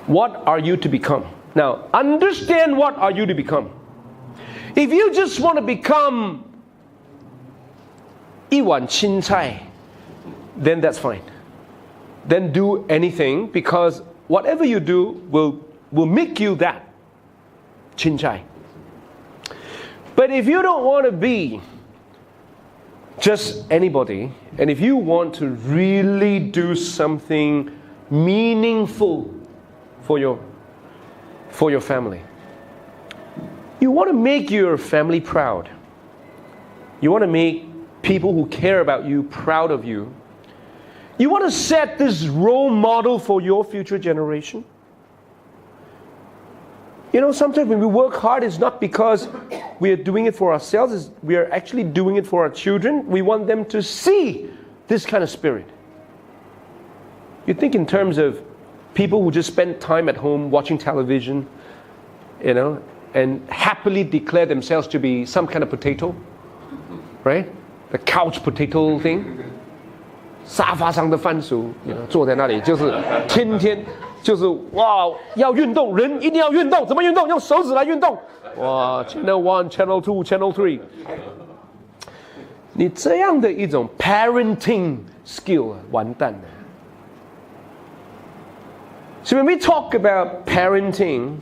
What are you to become? Now, understand what are you to become. If you just want to become 一碗青菜, then that's fine. Then do anything, because whatever you do will make you that 青菜. But if you don't want to be just anybody, and if you want to really do something meaningful for your family, you want to make your family proud. You want to make people who care about you proud of you. You want to set this role model for your future generation. You know, sometimes when we work hard, it's not because we are doing it for ourselves, we are actually doing it for our children. We want them to see this kind of spirit. You think in terms of people who just spend time at home watching television, you know, and happily declare themselves to be some kind of potato, right? The couch potato thing. 沙发上的番薯，坐在那里就是天天就是哇，要运动，人一定要运动，怎么运动？用手指来运动。哇 ，Channel 1, Channel 2, Channel 3。你这样的一种 parenting skill 完蛋了。So when we talk about parenting,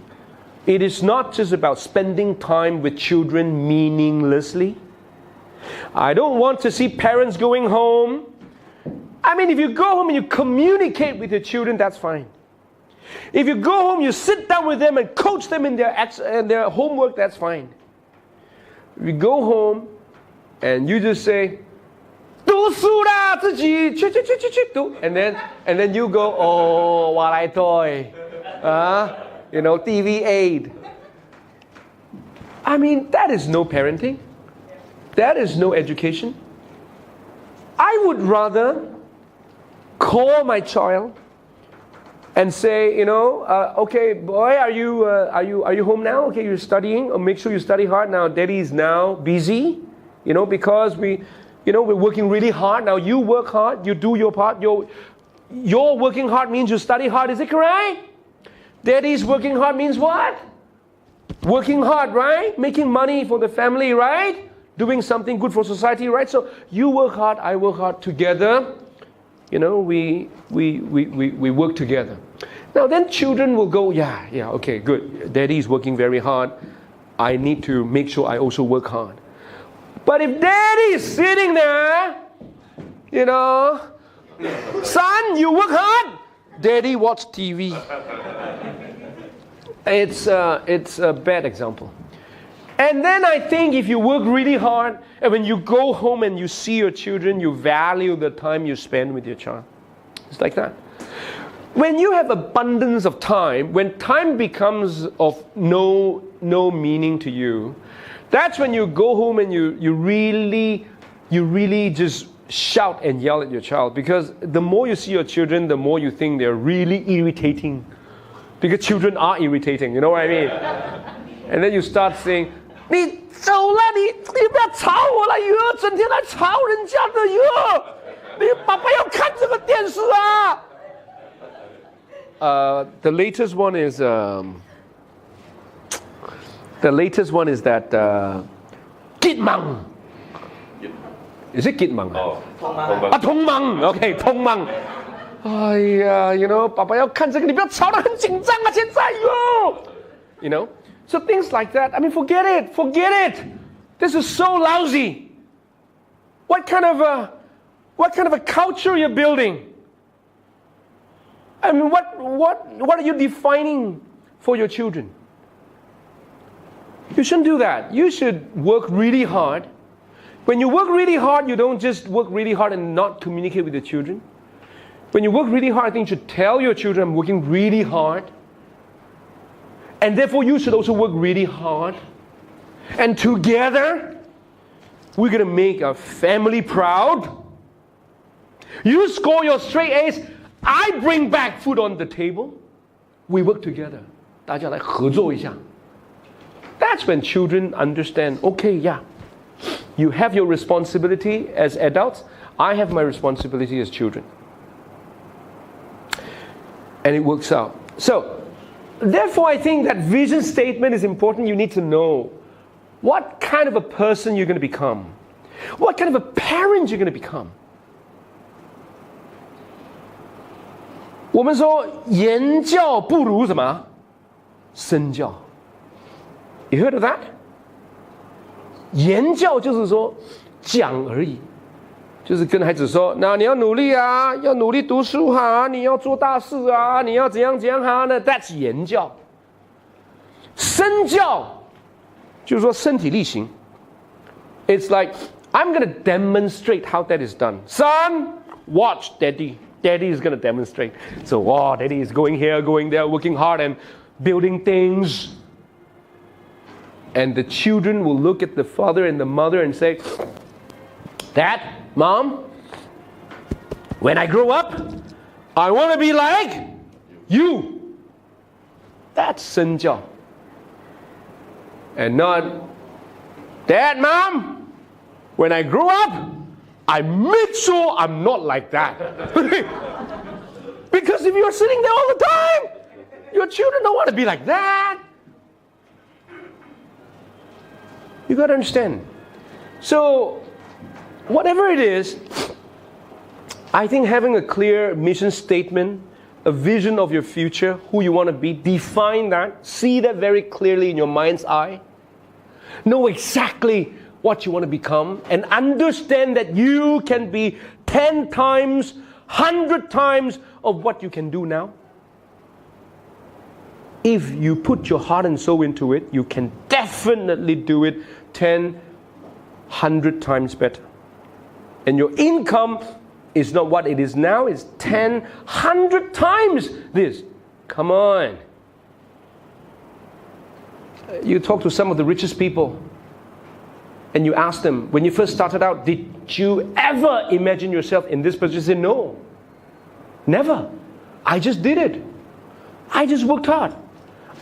it is not just about spending time with children meaninglessly. I don't want to see parents going home. I mean, if you go home and you communicate with your children, that's fine. If you go home, you sit down with them and coach them in their homework, that's fine. If you go home and you just say, 读书啦，自己去读, and then you go, oh, 我来对, TV aid. I mean, that is no parenting. That is no education. I would rather call my child and say, okay, boy, are you home now? Okay, you're studying. Or make sure you study hard. Now, Daddy is now busy, because we're working really hard. Now, you work hard. You do your part. Your working hard means you study hard. Is it correct? Daddy's working hard means what? Working hard, right? Making money for the family, right? Doing something good for society, right? So you work hard, I work hard together. We work together. Now then children will go, yeah, okay, good. Daddy is working very hard. I need to make sure I also work hard. But if Daddy is sitting there, son, you work hard. Daddy watch TV. It's a bad example. And then I think if you work really hard, and when you go home and you see your children, you value the time you spend with your child. It's like that. When you have abundance of time, when time becomes of no meaning to you, that's when you go home and you really just shout and yell at your child. Because the more you see your children, the more you think they're really irritating. Because children are irritating, you know what I mean? And then you start saying, 你走了，你不要吵我了，哟，整天来吵人家的哟，你爸爸要看这个电视啊。The latest one is that Gitmang. Is it Gitmang? 通盲 OK 通盲。哎呀 爸爸要看这个，你不要吵得很紧张啊，现在哟。So things like that, I mean, forget it. This is so lousy. What kind of a culture you're building? I mean, what are you defining for your children? You shouldn't do that. You should work really hard. When you work really hard, you don't just work really hard and not communicate with the children. When you work really hard, I think you should tell your children, I'm working really hard. And therefore, you should also work really hard. And together, we're going to make our family proud. You score your straight A's, I bring back food on the table. We work together. 大家来合作一下. That's when children understand, okay, yeah, you have your responsibility as adults. I have my responsibility as children. And it works out. So, Therefore, I think that vision statement is important. You need to know what kind of a person you're going to become. What kind of a parent you're going to become. 我们说言教不如什么？身教。You heard of that? 言教就是说讲而已，就是跟孩子说，那你要努力啊，要努力读书哈，你要做大事啊，你要怎样怎样哈，那 that's 言教。身教就是说身体力行。It's like I'm going to demonstrate how that is done. Son, watch daddy. Daddy is going to demonstrate. So, wow, daddy is going here, going there, working hard and building things. And the children will look at the father and the mother and say, Dad, Mom, when I grow up, I want to be like you. That's 身教. And not, Dad, Mom, when I grow up, I make sure I'm not like that. Because if you're sitting there all the time, your children don't want to be like that. You got to understand. So, whatever it is, I think having a clear mission statement, a vision of your future, who you want to be, define that, see that very clearly in your mind's eye, know exactly what you want to become, and understand that you can be 10 times, 100 times of what you can do now. If you put your heart and soul into it, you can definitely do it 10, 100 times better. And your income is not what it is now, it's 10, 100 times this. Come on. You talk to some of the richest people, and you ask them, when you first started out, did you ever imagine yourself in this position? They say, no, never. I just did it. I just worked hard.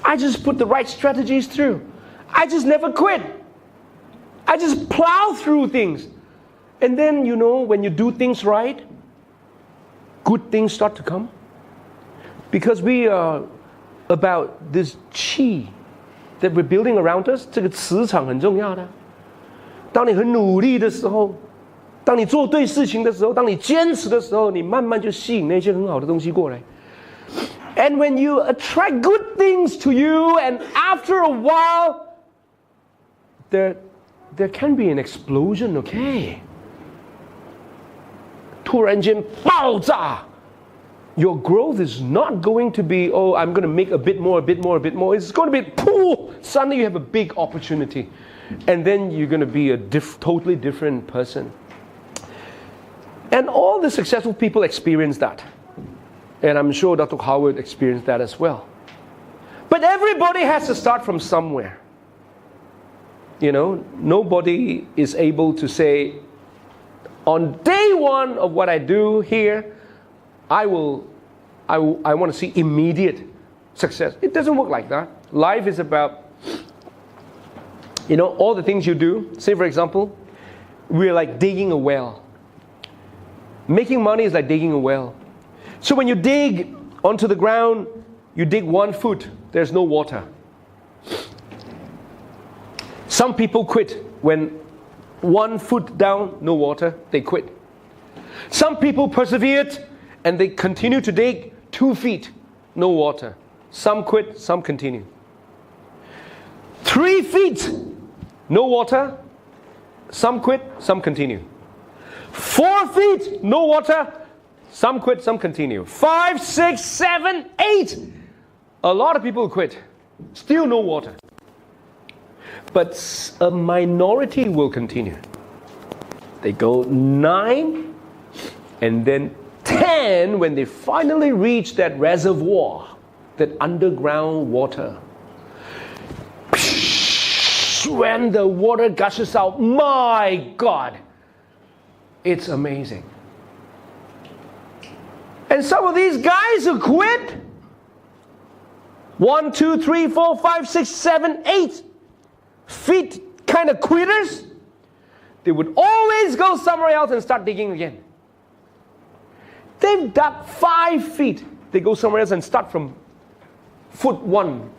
I just put the right strategies through. I just never quit. I just plow through things. And then, you know, when you do things right, good things start to come. Because we are about this qi that we're building around us. 这个磁场很重要的。当你很努力的时候，当你做对事情的时候，当你坚持的时候，你慢慢就吸引那些很好的东西过来。And when you attract good things to you, and after a while, there can be an explosion, okay? 突然间爆炸。Your growth is not going to be, oh, I'm going to make a bit more, a bit more, a bit more. It's going to be, poof, suddenly you have a big opportunity. And then you're going to be a totally different person. And all the successful people experience that. And I'm sure Dr. Howard experienced that as well. But everybody has to start from somewhere. You know, nobody is able to say, on day one of what I do here, I want to see immediate success. It doesn't work like that. Life is about, you know, all the things you do. Say, for example, we're like digging a well. Making money is like digging a well. So when you dig onto the ground, you dig 1 foot, there's no water. Some people quit when 1 foot down, no water, they quit. Some people persevered and they continue to dig 2 feet, no water. Some quit, some continue. 3 feet, no water. Some quit, some continue. 4 feet, no water. Some quit, some continue. 5, 6, 7, 8. A lot of people quit. Still no water. But a minority will continue. They go 9 and then 10 when they finally reach that reservoir, that underground water. When the water gushes out, my God, it's amazing. And some of these guys who quit, 1, 2, 3, 4, 5, 6, 7, 8 feet kind of quitters, they would always go somewhere else and start digging again. They've dug 5 feet, they go somewhere else and start from foot one